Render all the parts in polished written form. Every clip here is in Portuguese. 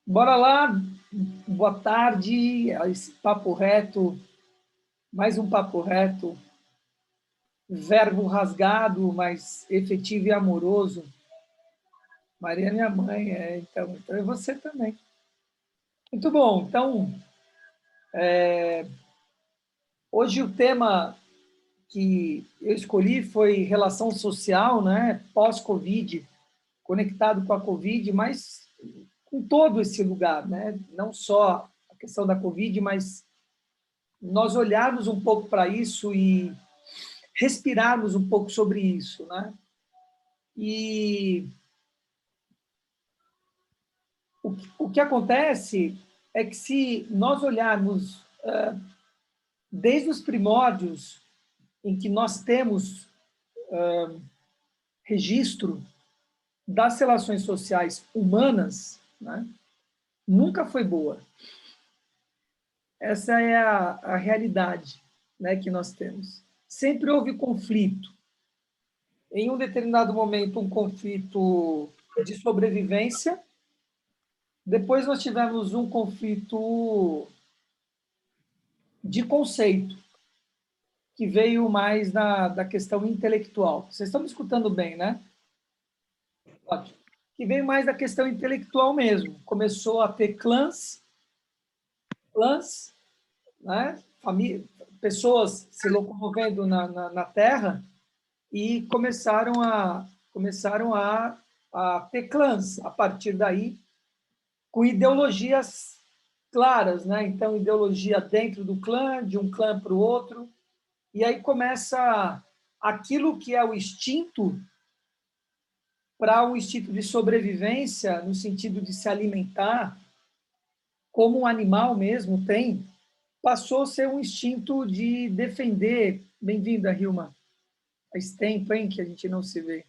Bora lá, boa tarde, esse papo reto, mais um papo reto, verbo rasgado, mas efetivo e amoroso. Maria é minha mãe, então é você também. Muito bom, então, hoje o tema que eu escolhi foi relação social, né, pós-Covid, conectado com a Covid, mas com todo esse lugar, né, não só a questão da Covid, mas nós olharmos um pouco para isso e respirarmos um pouco sobre isso, né? E o que acontece é que se nós olharmos desde os primórdios em que nós temos registro das relações sociais humanas, né, nunca foi boa. Essa é a realidade, né, que nós temos. Sempre houve conflito. Em um determinado momento, um conflito de sobrevivência. Depois nós tivemos um conflito de conceito, que veio mais da questão intelectual. Vocês estão me escutando bem, né? Ótimo. Que veio mais da questão intelectual mesmo. Começou a ter clãs, né? Família, pessoas se locomovendo na Terra e começaram a ter clãs a partir daí, com ideologias claras, né? Então, ideologia dentro do clã, de um clã para o outro, e aí começa aquilo que é o instinto para um instinto de sobrevivência, no sentido de se alimentar, como um animal mesmo tem, passou a ser um instinto de defender. Bem-vinda, Hilma. Faz tempo, hein, que a gente não se vê.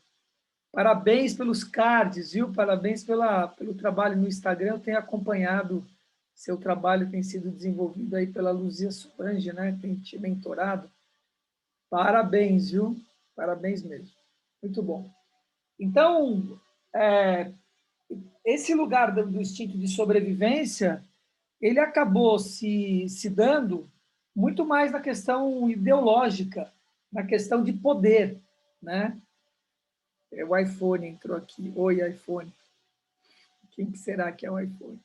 Parabéns pelos cards, viu? Parabéns pelo trabalho no Instagram. Eu tenho acompanhado seu trabalho, tem sido desenvolvido aí pela Luzia Solange, né? Tem te mentorado. Parabéns, viu? Parabéns mesmo. Muito bom. Então, esse lugar do instinto de sobrevivência, ele acabou se dando muito mais na questão ideológica, na questão de poder, né? O iPhone entrou aqui. Oi, iPhone. Quem que será que é o iPhone?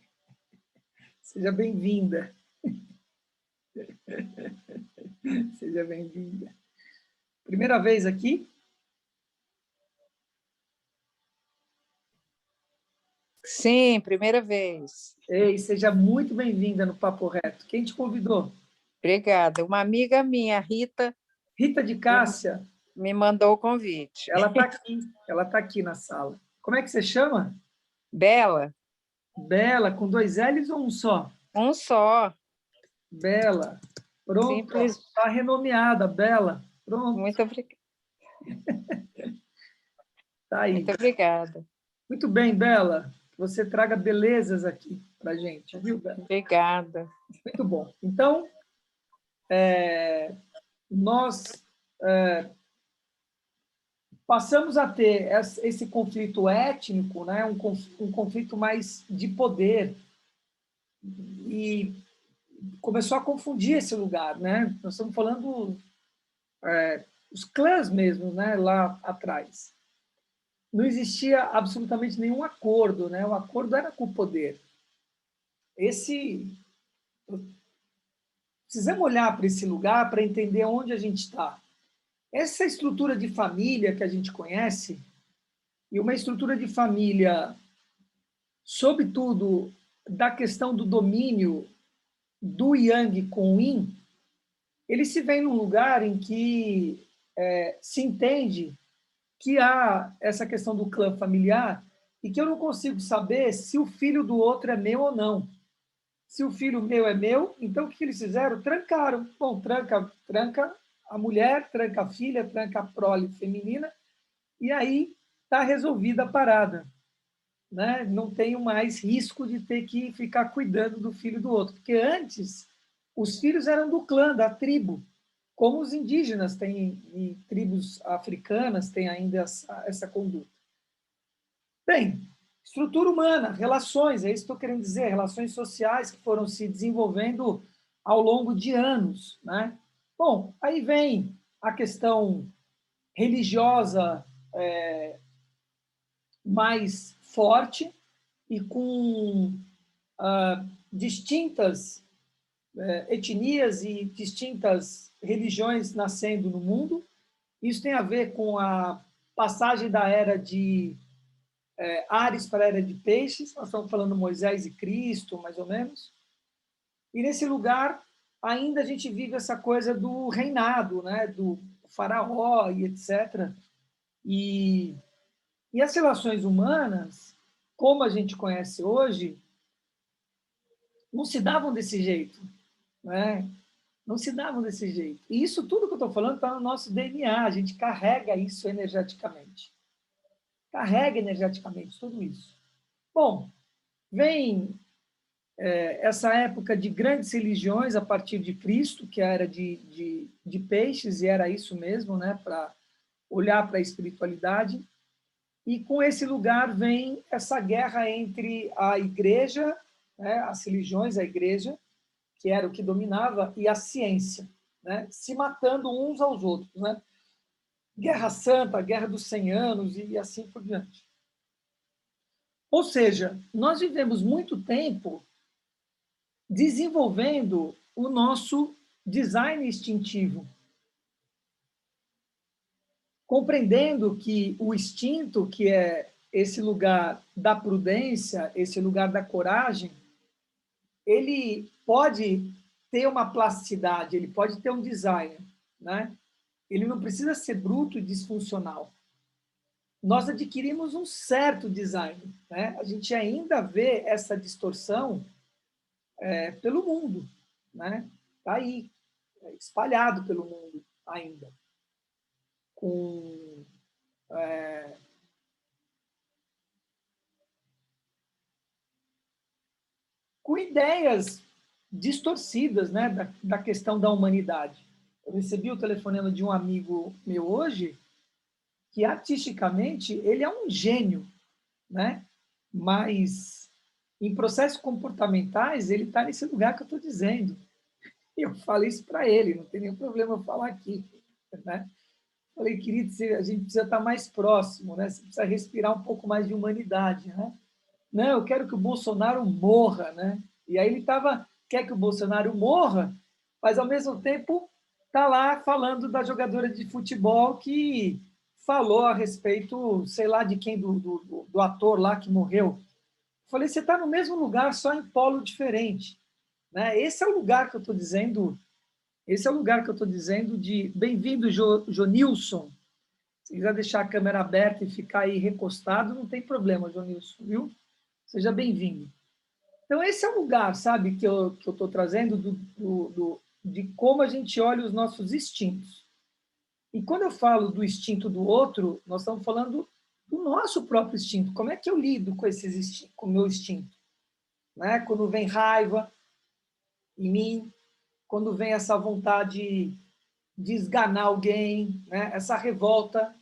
Seja bem-vinda. Seja bem-vinda. Primeira vez aqui? Sim, primeira vez. Ei, seja muito bem-vinda no Papo Reto. Quem te convidou? Obrigada. Uma amiga minha, Rita, Rita de Cássia. me mandou o convite. Ela está aqui na sala. Como é que você chama? Bela? Bela, com 2 L's ou um só? Um só. Bela. Pronto, Simples. está renomeada, Bela. Pronto, Muito obrigada. está aí. Muito obrigada. Muito bem, Bela. Que você traga belezas aqui para a gente, viu, Bela? Obrigada. Muito bom. Então, nós passamos a ter esse conflito étnico, né? Um conflito mais de poder, e começou a confundir esse lugar, né? Nós estamos falando os clãs mesmo, né? Lá atrás. Não existia absolutamente nenhum acordo, né? O acordo era com o poder. Precisamos olhar para esse lugar para entender onde a gente está. Essa estrutura de família que a gente conhece, e uma estrutura de família, sobretudo, da questão do domínio do Yang com o Yin, ele se vê num lugar em que se entende que há essa questão do clã familiar e que eu não consigo saber se o filho do outro é meu ou não. Se o filho meu é meu, então o que eles fizeram? Trancaram. Bom, tranca a mulher, tranca a filha, tranca a prole feminina, e aí está resolvida a parada. Né? Não tenho mais risco de ter que ficar cuidando do filho do outro. Porque antes, os filhos eram do clã, da tribo. Como os indígenas têm, e tribos africanas têm ainda essa conduta. Bem, Estrutura humana, relações, é isso que estou querendo dizer, relações sociais que foram se desenvolvendo ao longo de anos, né? Bom, aí vem a questão religiosa mais forte e com distintas etnias e distintas religiões nascendo no mundo. Isso tem a ver com a passagem da era de Áries para a era de Peixes, nós estamos falando Moisés e Cristo, mais ou menos. E nesse lugar, ainda a gente vive essa coisa do reinado, né? Do faraó e etc. E as relações humanas, como a gente conhece hoje, não se davam desse jeito, né? Não se davam desse jeito. E isso tudo que eu estou falando está no nosso DNA, a gente carrega isso energeticamente. Carrega energeticamente tudo isso. Bom, vem essa época de grandes religiões a partir de Cristo, que era de peixes, e era isso mesmo, né? Para olhar para a espiritualidade. E com esse lugar vem essa guerra entre a igreja, né, as religiões, a igreja, que era o que dominava, e a ciência, né, se matando uns aos outros. Né? Guerra Santa, Guerra dos 100 Anos e assim por diante. Ou seja, nós vivemos muito tempo desenvolvendo o nosso design instintivo, compreendendo que o instinto, que é esse lugar da prudência, esse lugar da coragem, ele pode ter uma plasticidade, ele pode ter um design, né? Ele não precisa ser bruto e disfuncional. Nós adquirimos um certo design, né? A gente ainda vê essa distorção pelo mundo, né? Está aí, espalhado pelo mundo ainda, com com ideias distorcidas, né, da questão da humanidade. Eu recebi o telefonema de um amigo meu hoje, que artisticamente ele é um gênio, né? Mas em processos comportamentais ele está nesse lugar que eu estou dizendo. E eu falei isso para ele, não tem nenhum problema eu falar aqui, né? Falei, querido, a gente precisa estar mais próximo, né? Você precisa respirar um pouco mais de humanidade, né? Não, eu quero que o Bolsonaro morra, né? E aí ele quer que o Bolsonaro morra, mas ao mesmo tempo está lá falando da jogadora de futebol que falou a respeito, sei lá de quem, do ator lá que morreu. Falei, você está no mesmo lugar, só em polo diferente. Né? Esse é o lugar que eu estou dizendo, esse é o lugar que eu estou dizendo de bem-vindo, Jonilson. Se quiser deixar a câmera aberta e ficar aí recostado, não tem problema, Jonilson, viu? Seja bem-vindo. Então, esse é o lugar, sabe, que eu estou trazendo de como a gente olha os nossos instintos. E quando eu falo do instinto do outro, nós estamos falando do nosso próprio instinto. Como é que eu lido com o meu instinto? Né? Quando vem raiva em mim, quando vem essa vontade de esganar alguém, né? Essa revolta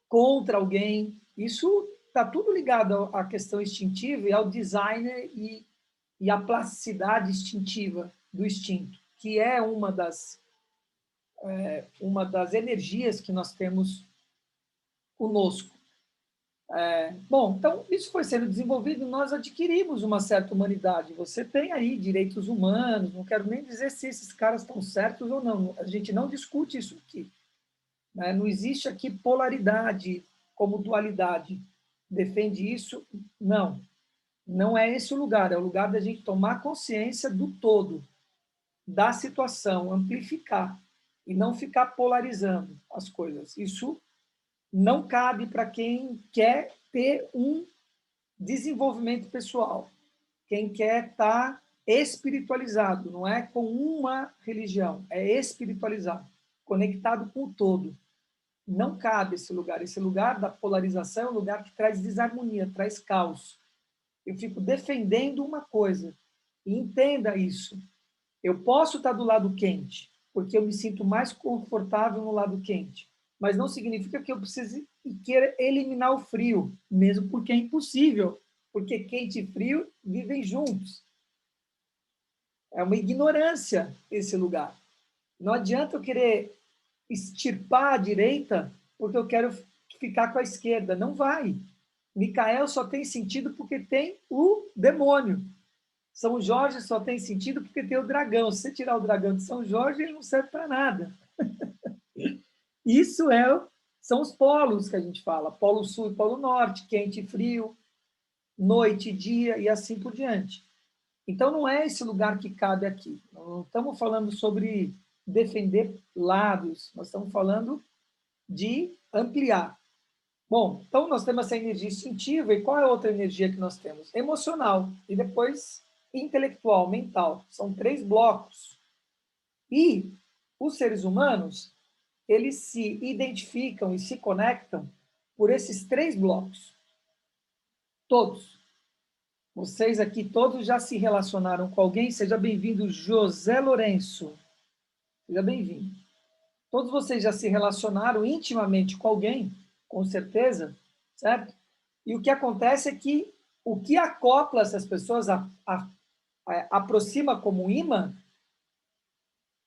contra alguém, isso está tudo ligado à questão instintiva e ao designer e à plasticidade instintiva do instinto, que é uma das energias que nós temos conosco. Bom, então, isso foi sendo desenvolvido e nós adquirimos uma certa humanidade. Você tem aí direitos humanos, não quero nem dizer se esses caras estão certos ou não, a gente não discute isso aqui. Né? Não existe aqui polaridade como dualidade. Defende isso? Não. Não é esse o lugar, é o lugar da gente tomar consciência do todo, da situação, amplificar e não ficar polarizando as coisas. Isso não cabe para quem quer ter um desenvolvimento pessoal, quem quer estar espiritualizado, não é com uma religião, é espiritualizado, conectado com o todo. Não cabe esse lugar. Esse lugar da polarização é um lugar que traz desarmonia, traz caos. Eu fico defendendo uma coisa, e entenda isso. Eu posso estar do lado quente, porque eu me sinto mais confortável no lado quente, mas não significa que eu precise e queira eliminar o frio, mesmo porque é impossível. porque quente e frio vivem juntos. É uma ignorância esse lugar. Não adianta eu querer extirpar a direita porque eu quero ficar com a esquerda. Não vai. Micael só tem sentido porque tem o demônio. São Jorge só tem sentido porque tem o dragão. Se você tirar o dragão de São Jorge, ele não serve para nada. Isso são os polos que a gente fala. Polo sul e polo norte, quente e frio, noite e dia e assim por diante. Então, não é esse lugar que cabe aqui. Não estamos falando sobre defender lados, nós estamos falando de ampliar. Bom, então nós temos essa energia instintiva, e qual é a outra energia que nós temos? Emocional, e depois intelectual, mental. São 3 blocos. E os seres humanos, eles se identificam e se conectam por esses 3 blocos. Todos. Vocês aqui todos já se relacionaram com alguém. Seja bem-vindo, José Lourenço. Seja bem-vindo. Todos vocês já se relacionaram intimamente com alguém, com certeza, certo? E o que acontece é que o que acopla essas pessoas, aproxima como um imã,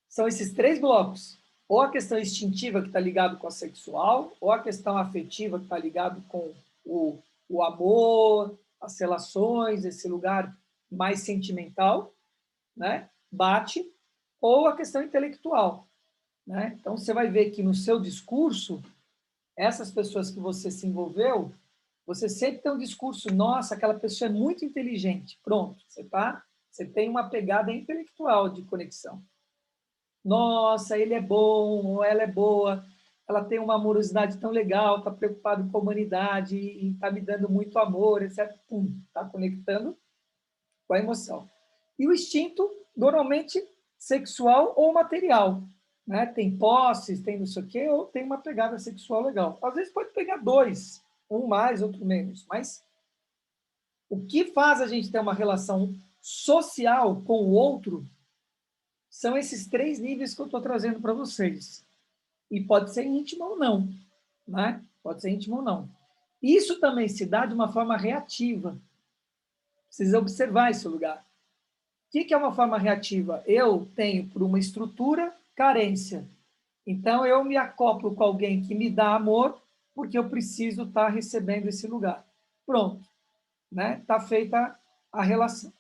são esses 3 blocos. Ou a questão instintiva, que está ligado com a sexual, ou a questão afetiva, que está ligado com o amor, as relações, esse lugar mais sentimental, né? Bate, ou a questão intelectual. Né? Então, você vai ver que no seu discurso, essas pessoas que você se envolveu, você sempre tem um discurso, nossa, aquela pessoa é muito inteligente. Pronto, você tem uma pegada intelectual de conexão. Nossa, ele é bom, ou ela é boa, ela tem uma amorosidade tão legal, está preocupado com a humanidade e está me dando muito amor, etc. Está conectando com a emoção. E o instinto, normalmente, sexual ou material. Né? Tem posses, tem não sei o quê, ou tem uma pegada sexual legal. Às vezes pode pegar 2, um mais, outro menos, mas o que faz a gente ter uma relação social com o outro são esses 3 níveis que eu estou trazendo para vocês. E pode ser íntimo ou não. Né? Pode ser íntimo ou não. Isso também se dá de uma forma reativa. Precisa observar esse lugar. O que é uma forma reativa? Eu tenho, por uma estrutura, carência. Então, eu me acoplo com alguém que me dá amor, porque eu preciso estar recebendo esse lugar. Pronto. Né? Está feita a relação.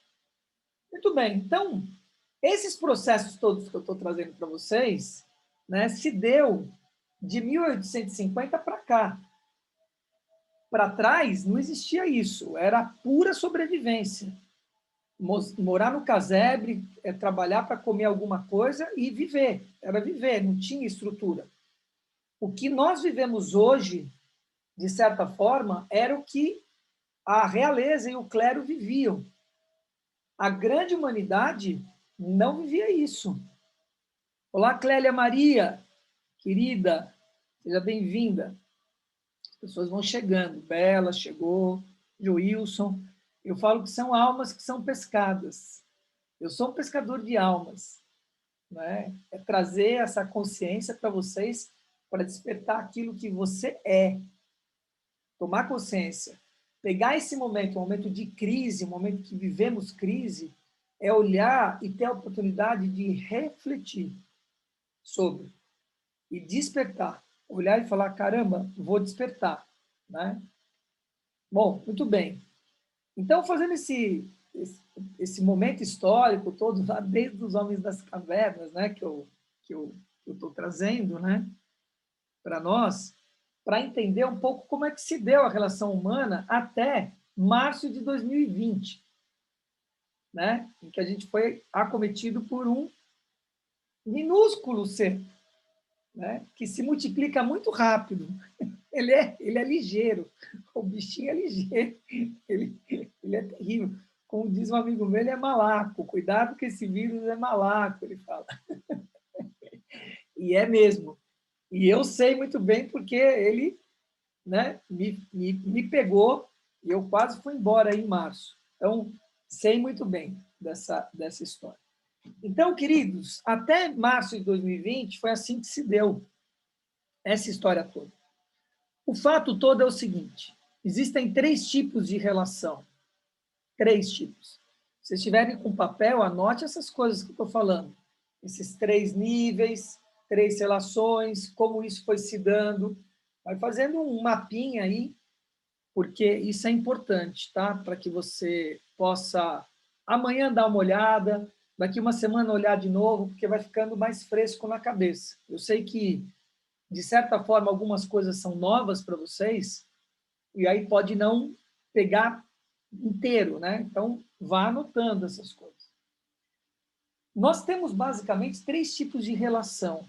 Muito bem. Então, esses processos todos que eu estou trazendo para vocês, né, se deu de 1850 para cá. Para trás, não existia isso. Era pura sobrevivência. Morar no casebre, trabalhar para comer alguma coisa e viver. Era viver, não tinha estrutura. O que nós vivemos hoje, de certa forma, era o que a realeza e o clero viviam. A grande humanidade não vivia isso. Olá, Clélia Maria, querida, seja bem-vinda. As pessoas vão chegando. Bela chegou, Joilson. Eu falo que são almas que são pescadas. Eu sou um pescador de almas. Né? É trazer essa consciência para vocês, para despertar aquilo que você é. Tomar consciência. Pegar esse momento, um momento de crise, um momento que vivemos crise, é olhar e ter a oportunidade de refletir sobre e despertar. Olhar e falar, caramba, vou despertar. Né? Bom, muito bem. Então, fazendo esse momento histórico todo, lá desde os homens das cavernas, né, que eu estou trazendo, né, para nós, para entender um pouco como é que se deu a relação humana até março de 2020, né, em que a gente foi acometido por um minúsculo ser, né, que se multiplica muito rápido. Ele é ligeiro, o bichinho é ligeiro, ele é terrível. Como diz um amigo meu, ele é malaco. Cuidado que esse vírus é malaco, ele fala. E é mesmo. E eu sei muito bem porque ele, né, me pegou e eu quase fui embora em março. Então, sei muito bem dessa história. Então, queridos, até março de 2020 foi assim que se deu essa história toda. O fato todo é o seguinte: existem 3 tipos de relação. 3 tipos. Se vocês estiverem com papel, anote essas coisas que eu estou falando. Esses 3 níveis, 3 relações, como isso foi se dando. Vai fazendo um mapinha aí, porque isso é importante, tá? Para que você possa amanhã dar uma olhada, daqui uma semana olhar de novo, porque vai ficando mais fresco na cabeça. Eu sei que, de certa forma, algumas coisas são novas para vocês, e aí pode não pegar inteiro, né? Então, vá anotando essas coisas. Nós temos, basicamente, 3 tipos de relação.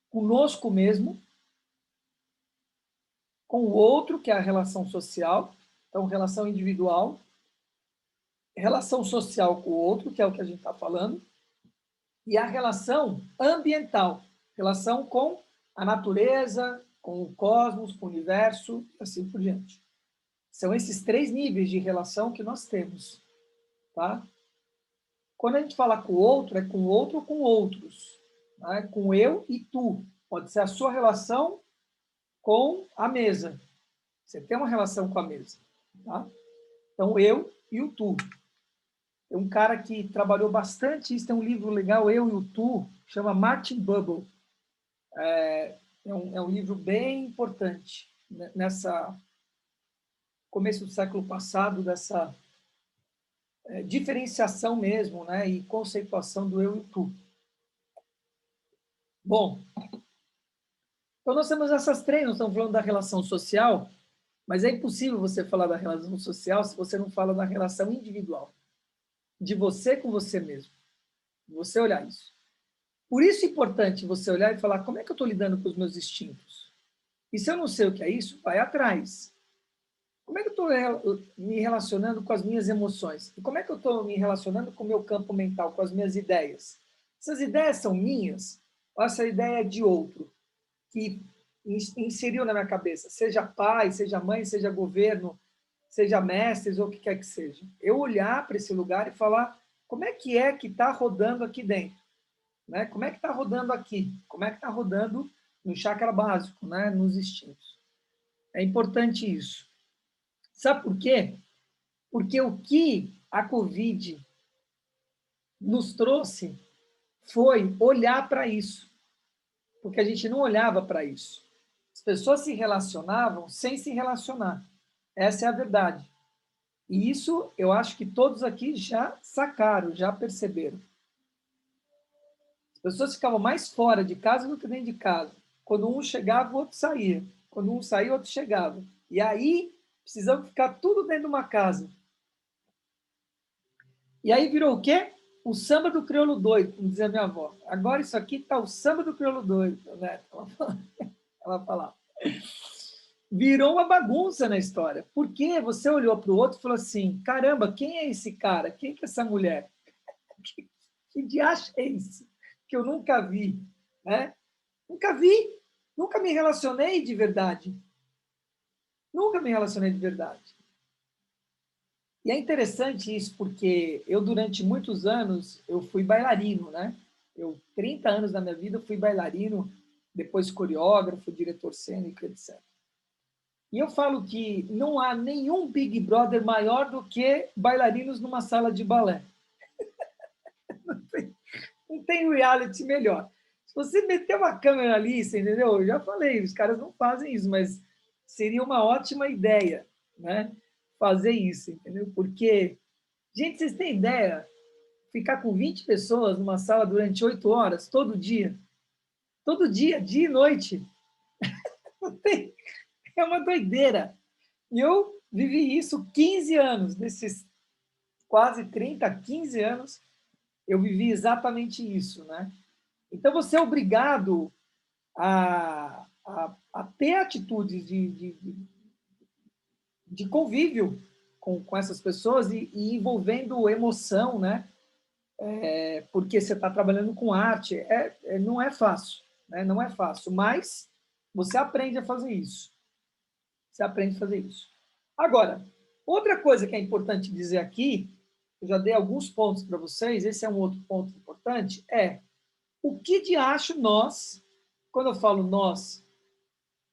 Conosco mesmo, com o outro, que é a relação social, então, relação individual, relação social com o outro, que é o que a gente está falando, e a relação ambiental, relação com a natureza, com o cosmos, com o universo, e assim por diante. São esses 3 níveis de relação que nós temos, tá? Quando a gente fala com o outro, é com o outro ou com outros, né? Com eu e tu. Pode ser a sua relação com a mesa. Você tem uma relação com a mesa, tá? Então, eu e o tu. Tem um cara que trabalhou bastante isso, tem um livro legal, Eu e o Tu, chama Martin Buber. É um livro bem importante nessa começo do século passado, dessa diferenciação mesmo, né, e conceituação do eu e o tu. Bom, então nós temos essas 3, nós estamos falando da relação social, mas é impossível você falar da relação social se você não fala da relação individual, de você com você mesmo, você olhar isso. Por isso é importante você olhar e falar, como é que eu estou lidando com os meus instintos? E se eu não sei o que é isso, vai atrás. Como é que eu estou me relacionando com as minhas emoções? E como é que eu estou me relacionando com o meu campo mental, com as minhas ideias? Essas ideias são minhas ou essa ideia é de outro que inseriu na minha cabeça? Seja pai, seja mãe, seja governo, seja mestres ou o que quer que seja. Eu olhar para esse lugar e falar como é que está rodando aqui dentro? Né? Como é que está rodando aqui? Como é que está rodando no chakra básico, né? Nos instintos? É importante isso. Sabe por quê? Porque o que a Covid nos trouxe foi olhar para isso, porque a gente não olhava para isso. As pessoas se relacionavam sem se relacionar. Essa é a verdade. E isso eu acho que todos aqui já sacaram, já perceberam. As pessoas ficavam mais fora de casa do que dentro de casa. Quando um chegava, o outro saía. Quando um saía, o outro chegava. E aí, precisamos ficar tudo dentro de uma casa. E aí virou o quê? O samba do crioulo doido, como dizia minha avó. Agora isso aqui está o samba do crioulo doido, né? Ela falava. Virou uma bagunça na história. Porque você olhou para o outro e falou assim, caramba, quem é esse cara? Quem é essa mulher? Que diacho é isso? Que eu nunca vi, né? Nunca vi, nunca me relacionei de verdade. Nunca me relacionei de verdade. E é interessante isso, porque eu, durante muitos anos, eu fui bailarino, né? 30 anos da minha vida, eu fui bailarino, depois coreógrafo, diretor cênico, etc. E eu falo que não há nenhum Big Brother maior do que bailarinos numa sala de balé. Não tem reality melhor. Se você meter uma câmera ali, você entendeu? Eu já falei, os caras não fazem isso, mas seria uma ótima ideia, né? Fazer isso, entendeu? Porque, gente, vocês têm ideia? Ficar com 20 pessoas numa sala durante 8 horas, todo dia, dia e noite, não tem, é uma doideira. E eu vivi isso 15 anos, desses quase 30, 15 anos, eu vivi exatamente isso, né? Então, você é obrigado a ter atitudes de convívio com essas pessoas e envolvendo emoção, né? Porque você está trabalhando com arte, não é fácil, né? Não é fácil, mas você aprende a fazer isso. Você aprende a fazer isso. Agora, outra coisa que é importante dizer aqui, eu já dei alguns pontos para vocês, esse é um outro ponto importante, o que de acho nós, quando eu falo nós,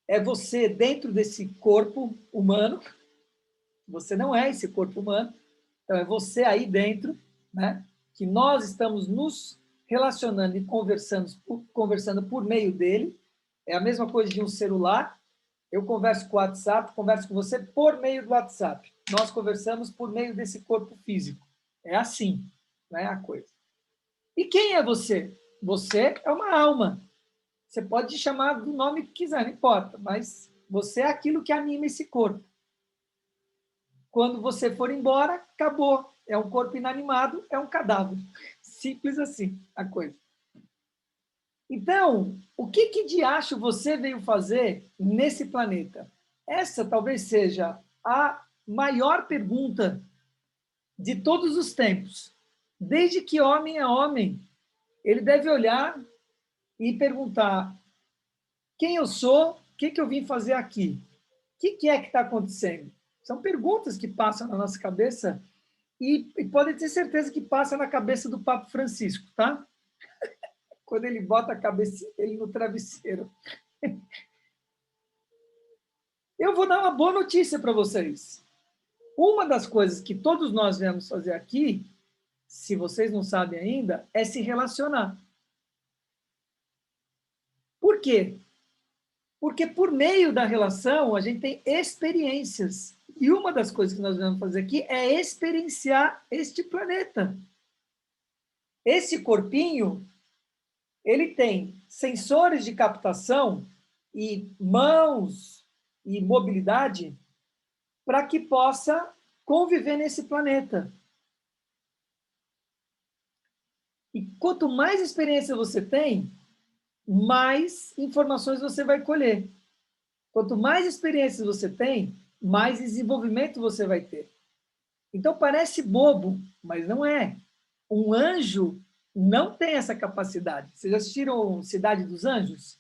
é você dentro desse corpo humano, você não é esse corpo humano, Então, é você aí dentro, né, que nós estamos nos relacionando e conversando por meio dele. É a mesma coisa de um celular. Eu converso com o WhatsApp, converso com você por meio do WhatsApp. Nós conversamos por meio desse corpo físico. É assim, né, a coisa. E quem é você? Você é uma alma. Você pode chamar do nome que quiser, não importa, mas você é aquilo que anima esse corpo. Quando você for embora, acabou. É um corpo inanimado, é um cadáver. Simples assim a coisa. Então, o que de acho você veio fazer nesse planeta? Essa talvez seja a maior pergunta de todos os tempos. Desde que homem é homem, ele deve olhar e perguntar: quem eu sou? O que eu vim fazer aqui? O que é que está acontecendo? São perguntas que passam na nossa cabeça e pode ter certeza que passa na cabeça do Papa Francisco, tá? Quando ele bota a cabeça dele no travesseiro. Eu vou dar uma boa notícia para vocês. Uma das coisas que todos nós viemos fazer aqui, se vocês não sabem ainda, é se relacionar. Por quê? Porque por meio da relação a gente tem experiências. E uma das coisas que nós vamos fazer aqui é experienciar este planeta. Esse corpinho, ele tem sensores de captação e mãos e mobilidade para que possa conviver nesse planeta. E quanto mais experiência você tem, mais informações você vai colher. Quanto mais experiências você tem, mais desenvolvimento você vai ter. Então parece bobo, mas não é. Um anjo não tem essa capacidade. Vocês já assistiram Cidade dos Anjos?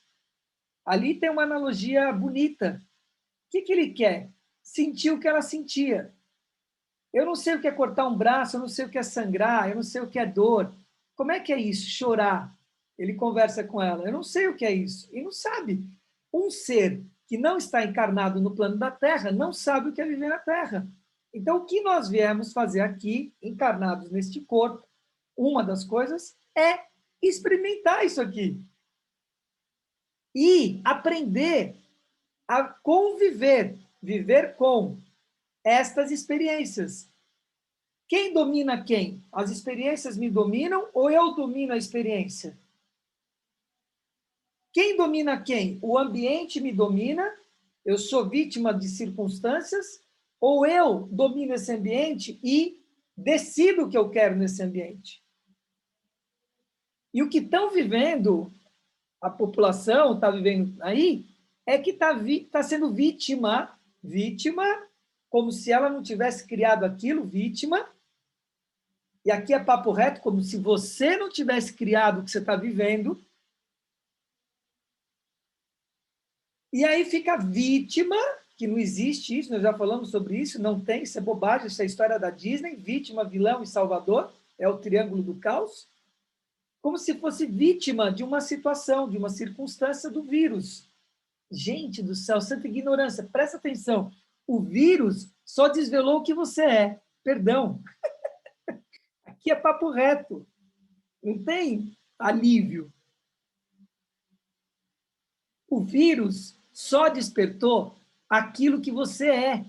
Ali tem uma analogia bonita. O que ele quer? Sentir o que ela sentia. Eu não sei o que é cortar um braço, eu não sei o que é sangrar, eu não sei o que é dor. Como é que é isso? Chorar. Ele conversa com ela. Eu não sei o que é isso. E não sabe. Um ser que não está encarnado no plano da Terra não sabe o que é viver na Terra. Então, o que nós viemos fazer aqui, encarnados neste corpo, uma das coisas é experimentar isso aqui. E aprender a conviver, viver com estas experiências. Quem domina quem? As experiências me dominam ou eu domino a experiência? Quem domina quem? O ambiente me domina? Eu sou vítima de circunstâncias? Ou eu domino esse ambiente e decido o que eu quero nesse ambiente? E o que estão vivendo, a população está vivendo aí, é que tá sendo vítima, como se ela não tivesse criado aquilo, vítima. E aqui é papo reto, como se você não tivesse criado o que você está vivendo. E aí fica vítima, que não existe isso, nós já falamos sobre isso, não tem, isso é bobagem, isso é história da Disney, vítima, vilão e salvador, é o triângulo do caos, como se fosse vítima de uma situação, de uma circunstância do vírus. Gente do céu, santa ignorância, presta atenção, o vírus só desvelou o que você é, perdão. Aqui é papo reto, não tem alívio. O vírus só despertou aquilo que você é.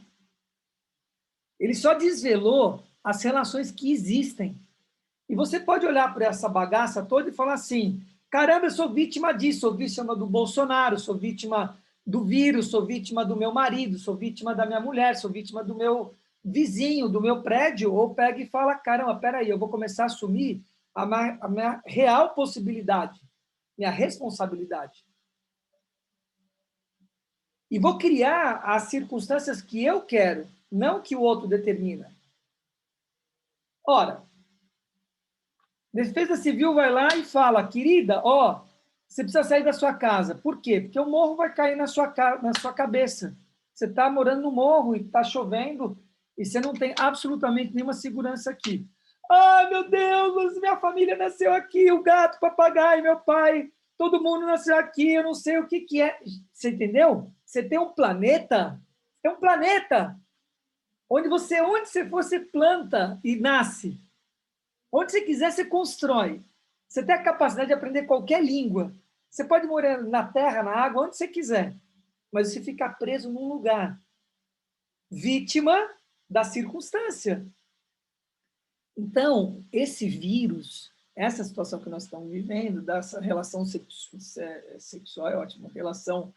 Ele só desvelou as relações que existem. E você pode olhar para essa bagaça toda e falar assim: caramba, eu sou vítima disso, sou vítima do Bolsonaro, sou vítima do vírus, sou vítima do meu marido, sou vítima da minha mulher, sou vítima do meu vizinho, do meu prédio. Ou pega e fala: caramba, peraí, eu vou começar a assumir a minha real possibilidade, minha responsabilidade. E vou criar as circunstâncias que eu quero, não que o outro determina. Ora, Defesa Civil vai lá e fala: querida, ó, você precisa sair da sua casa. Por quê? Porque o morro vai cair na sua cabeça. Você está morando no morro e está chovendo e você não tem absolutamente nenhuma segurança aqui. Ah, meu Deus, minha família nasceu aqui, o gato, o papagaio, meu pai, todo mundo nasceu aqui, eu não sei o que é. Você entendeu? Você tem um planeta, Onde você for, você planta e nasce. Onde você quiser, você constrói. Você tem a capacidade de aprender qualquer língua. Você pode morar na terra, na água, onde você quiser. Mas você fica preso num lugar. Vítima da circunstância. Então, esse vírus, essa situação que nós estamos vivendo, dessa relação sexual, é ótimo, relação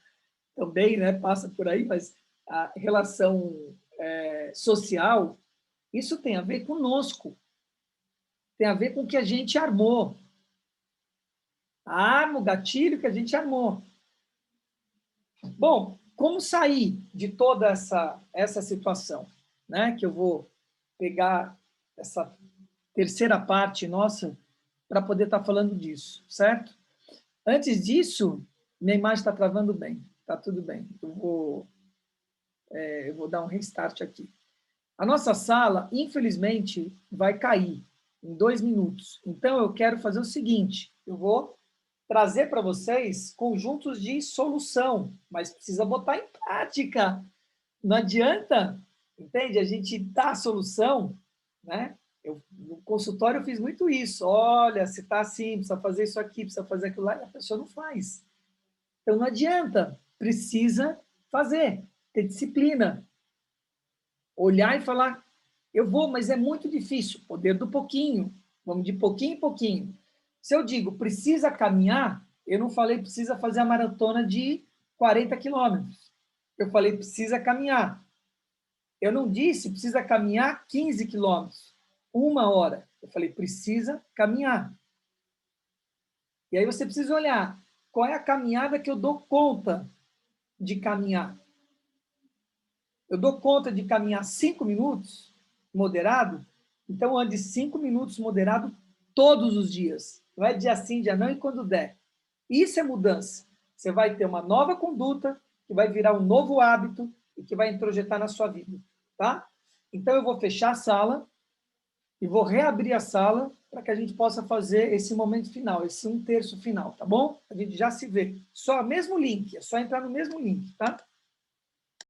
também, né, passa por aí, mas a relação social, isso tem a ver conosco, tem a ver com o que a gente armou. A arma, o gatilho que a gente armou. Bom, como sair de toda essa situação? Né? Que eu vou pegar essa terceira parte nossa para poder estar falando disso, certo? Antes disso, minha imagem está travando bem, está tudo bem. Eu vou dar um restart aqui. A nossa sala, infelizmente, vai cair em 2 minutos. Então, eu quero fazer o seguinte, eu vou trazer para vocês conjuntos de solução, mas precisa botar em prática. Não adianta, entende? A gente dá a solução, né? No consultório eu fiz muito isso. Olha, se está assim, precisa fazer isso aqui, precisa fazer aquilo lá, e a pessoa não faz. Então não adianta, precisa fazer, ter disciplina. Olhar e falar, eu vou, mas é muito difícil. Poder do pouquinho, vamos de pouquinho em pouquinho. Se eu digo precisa caminhar, eu não falei precisa fazer a maratona de 40 quilômetros. Eu falei precisa caminhar. Eu não disse precisa caminhar 15 quilômetros, 1 hora. Eu falei precisa caminhar. E aí você precisa olhar qual é a caminhada que eu dou conta de caminhar. Eu dou conta de caminhar 5 minutos, moderado, então ande 5 minutos moderado todos os dias. Não é dia sim, dia não, e quando der. Isso é mudança. Você vai ter uma nova conduta, que vai virar um novo hábito e que vai introjetar na sua vida. Tá? Então, eu vou fechar a sala e vou reabrir a sala para que a gente possa fazer esse momento final, esse 1/3 final, tá bom? A gente já se vê. Só mesmo link, é só entrar no mesmo link, tá?